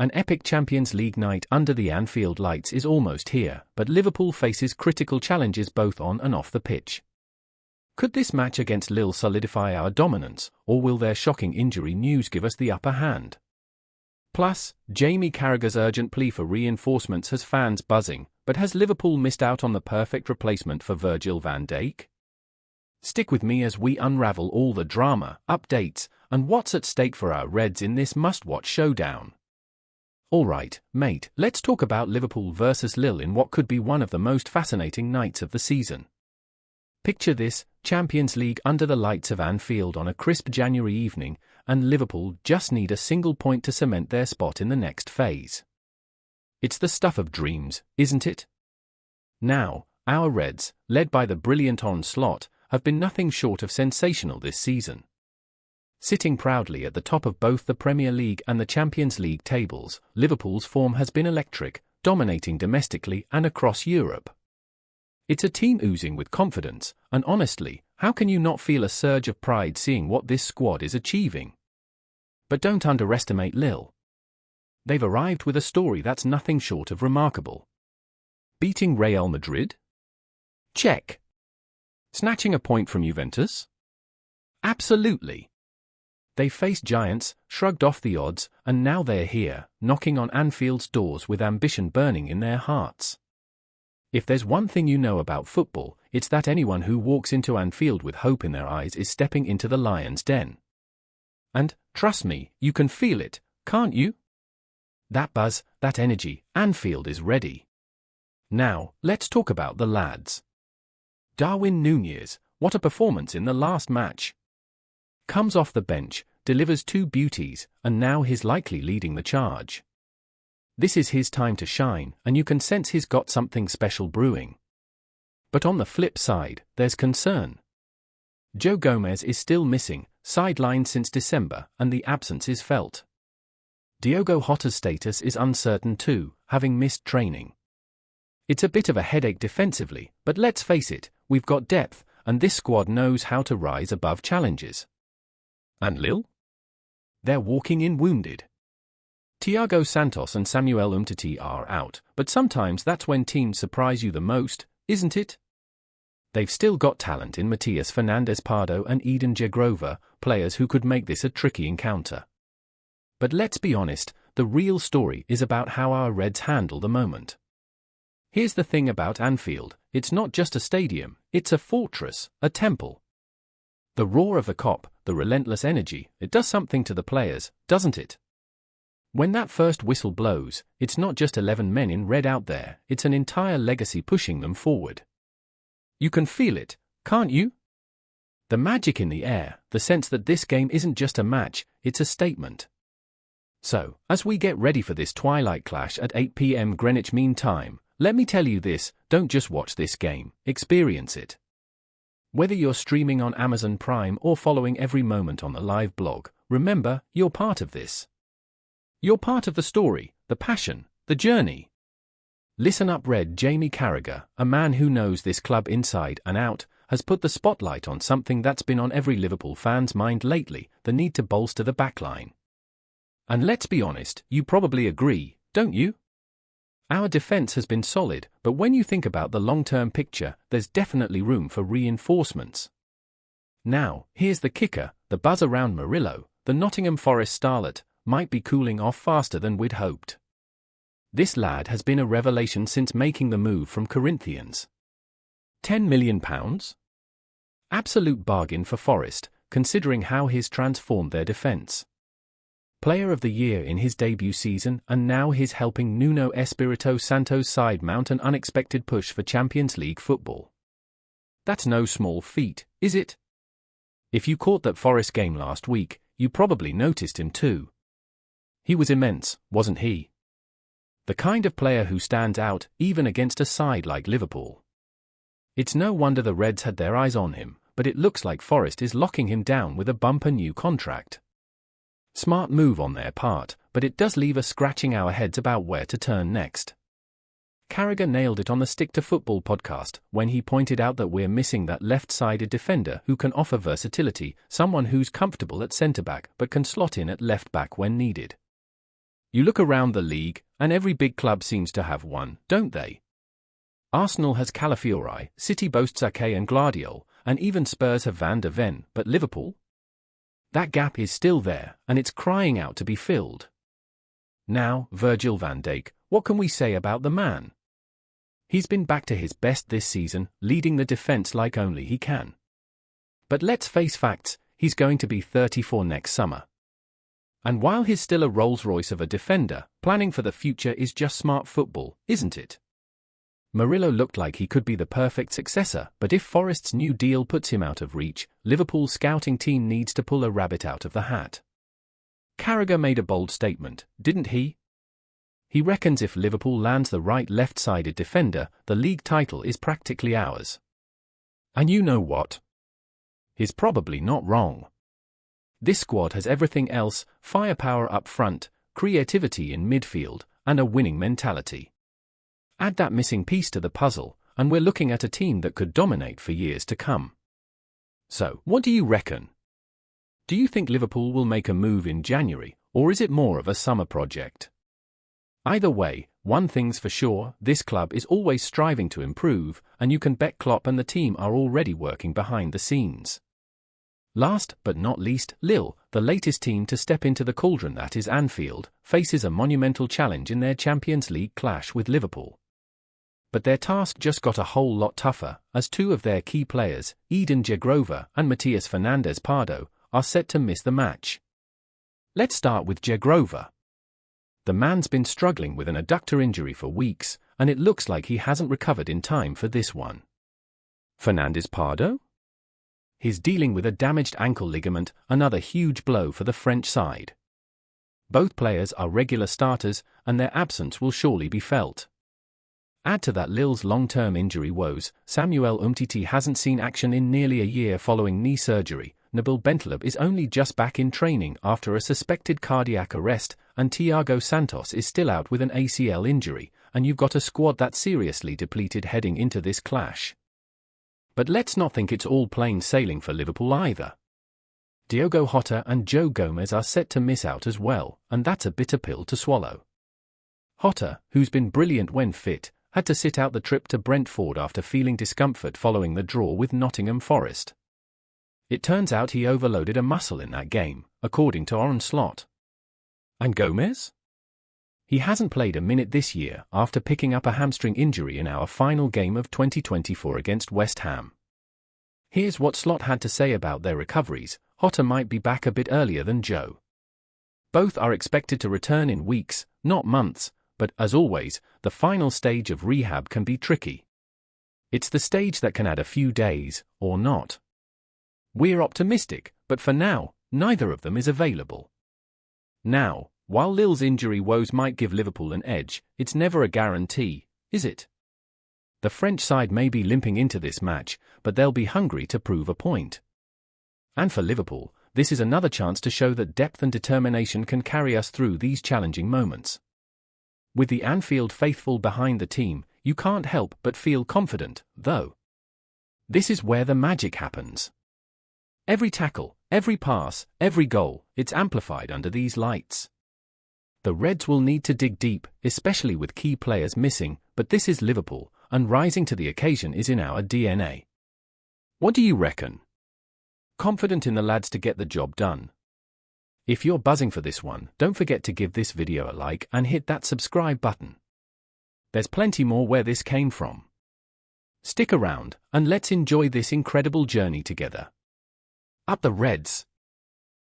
An epic Champions League night under the Anfield lights is almost here, but Liverpool faces critical challenges both on and off the pitch. Could this match against Lille solidify our dominance, or will their shocking injury news give us the upper hand? Plus, Jamie Carragher's urgent plea for reinforcements has fans buzzing, but has Liverpool missed out on the perfect replacement for Virgil van Dijk? Stick with me as we unravel all the drama, updates, and what's at stake for our Reds in this must-watch showdown. Alright, mate, let's talk about Liverpool versus Lille in what could be one of the most fascinating nights of the season. Picture this, Champions League under the lights of Anfield on a crisp January evening, and Liverpool just need a single point to cement their spot in the next phase. It's the stuff of dreams, isn't it? Now, our Reds, led by the brilliant Onslaught, have been nothing short of sensational this season. Sitting proudly at the top of both the Premier League and the Champions League tables, Liverpool's form has been electric, dominating domestically and across Europe. It's a team oozing with confidence, and honestly, how can you not feel a surge of pride seeing what this squad is achieving? But don't underestimate Lille. They've arrived with a story that's nothing short of remarkable. Beating Real Madrid? Check. Snatching a point from Juventus? Absolutely. They faced giants, shrugged off the odds, and now they're here, knocking on Anfield's doors with ambition burning in their hearts. If there's one thing you know about football, it's that anyone who walks into Anfield with hope in their eyes is stepping into the lion's den. And, trust me, you can feel it, can't you? That buzz, that energy, Anfield is ready. Now, let's talk about the lads. Darwin Núñez, what a performance in the last match. Comes off the bench, delivers two beauties, and now he's likely leading the charge. This is his time to shine, and you can sense he's got something special brewing. But on the flip side, there's concern. Joe Gomez is still missing, sidelined since December, and the absence is felt. Diogo Jota's status is uncertain too, having missed training. It's a bit of a headache defensively, but let's face it, we've got depth, and this squad knows how to rise above challenges. And Lille? They're walking in wounded. Thiago Santos and Samuel Umtiti are out, but sometimes that's when teams surprise you the most, isn't it? They've still got talent in Matias Fernandes-Pardo and Eden Jagrova, players who could make this a tricky encounter. But let's be honest, the real story is about how our Reds handle the moment. Here's the thing about Anfield, it's not just a stadium, it's a fortress, a temple. The roar of the Kop, the relentless energy, it does something to the players, doesn't it? When that first whistle blows, it's not just 11 men in red out there, it's an entire legacy pushing them forward. You can feel it, can't you? The magic in the air, the sense that this game isn't just a match, it's a statement. So, as we get ready for this twilight clash at 8 p.m. Greenwich Mean Time, let me tell you this, don't just watch this game, experience it. Whether you're streaming on Amazon Prime or following every moment on the live blog, remember, you're part of this. You're part of the story, the passion, the journey. Listen up, Red. Jamie Carragher, a man who knows this club inside and out, has put the spotlight on something that's been on every Liverpool fan's mind lately, the need to bolster the backline. And let's be honest, you probably agree, don't you? Our defense has been solid, but when you think about the long-term picture, there's definitely room for reinforcements. Now, here's the kicker, the buzz around Murillo, the Nottingham Forest starlet, might be cooling off faster than we'd hoped. This lad has been a revelation since making the move from Corinthians. £10 million? Absolute bargain for Forest, considering how he's transformed their defence. Player of the Year in his debut season, and now he's helping Nuno Espirito Santo's side mount an unexpected push for Champions League football. That's no small feat, is it? If you caught that Forest game last week, you probably noticed him too. He was immense, wasn't he? The kind of player who stands out, even against a side like Liverpool. It's no wonder the Reds had their eyes on him, but it looks like Forest is locking him down with a bumper new contract. Smart move on their part, but it does leave us scratching our heads about where to turn next. Carragher nailed it on the Stick to Football podcast when he pointed out that we're missing that left-sided defender who can offer versatility, someone who's comfortable at centre-back but can slot in at left-back when needed. You look around the league, and every big club seems to have one, don't they? Arsenal has Calafiori, City boasts Ake and Glardiol, and even Spurs have Van de Ven, but Liverpool? That gap is still there, and it's crying out to be filled. Now, Virgil van Dijk, what can we say about the man? He's been back to his best this season, leading the defense like only he can. But let's face facts, he's going to be 34 next summer. And while he's still a Rolls-Royce of a defender, planning for the future is just smart football, isn't it? Murillo looked like he could be the perfect successor, but if Forest's new deal puts him out of reach, Liverpool's scouting team needs to pull a rabbit out of the hat. Carragher made a bold statement, didn't he? He reckons if Liverpool lands the right left-sided defender, the league title is practically ours. And you know what? He's probably not wrong. This squad has everything else: firepower up front, creativity in midfield, and a winning mentality. Add that missing piece to the puzzle, and we're looking at a team that could dominate for years to come. So, what do you reckon? Do you think Liverpool will make a move in January, or is it more of a summer project? Either way, one thing's for sure, this club is always striving to improve, and you can bet Klopp and the team are already working behind the scenes. Last but not least, Lille, the latest team to step into the cauldron that is Anfield, faces a monumental challenge in their Champions League clash with Liverpool. But their task just got a whole lot tougher, as two of their key players, Eden Jagrova and Matias Fernandes Pardo, are set to miss the match. Let's start with Jagrova. The man's been struggling with an adductor injury for weeks, and it looks like he hasn't recovered in time for this one. Fernandes Pardo? He's dealing with a damaged ankle ligament, another huge blow for the French side. Both players are regular starters, and their absence will surely be felt. Add to that Lille's long-term injury woes. Samuel Umtiti hasn't seen action in nearly a year following knee surgery. Nabil Bentaleb is only just back in training after a suspected cardiac arrest, and Thiago Santos is still out with an ACL injury, and you've got a squad that's seriously depleted heading into this clash. But let's not think it's all plain sailing for Liverpool either. Diogo Jota and Joe Gomez are set to miss out as well, and that's a bitter pill to swallow. Jota, who's been brilliant when fit, had to sit out the trip to Brentford after feeling discomfort following the draw with Nottingham Forest. It turns out he overloaded a muscle in that game, according to Aaron Slot. And Gomez? He hasn't played a minute this year after picking up a hamstring injury in our final game of 2024 against West Ham. Here's what Slot had to say about their recoveries. Jota might be back a bit earlier than Joe. Both are expected to return in weeks, not months, but as always, the final stage of rehab can be tricky. It's the stage that can add a few days, or not. We're optimistic, but for now, neither of them is available. Now, while Lille's injury woes might give Liverpool an edge, it's never a guarantee, is it? The French side may be limping into this match, but they'll be hungry to prove a point. And for Liverpool, this is another chance to show that depth and determination can carry us through these challenging moments. With the Anfield faithful behind the team, you can't help but feel confident, though. This is where the magic happens. Every tackle, every pass, every goal, it's amplified under these lights. The Reds will need to dig deep, especially with key players missing, but this is Liverpool, and rising to the occasion is in our DNA. What do you reckon? Confident in the lads to get the job done? If you're buzzing for this one, don't forget to give this video a like and hit that subscribe button. There's plenty more where this came from. Stick around, and let's enjoy this incredible journey together. Up the Reds!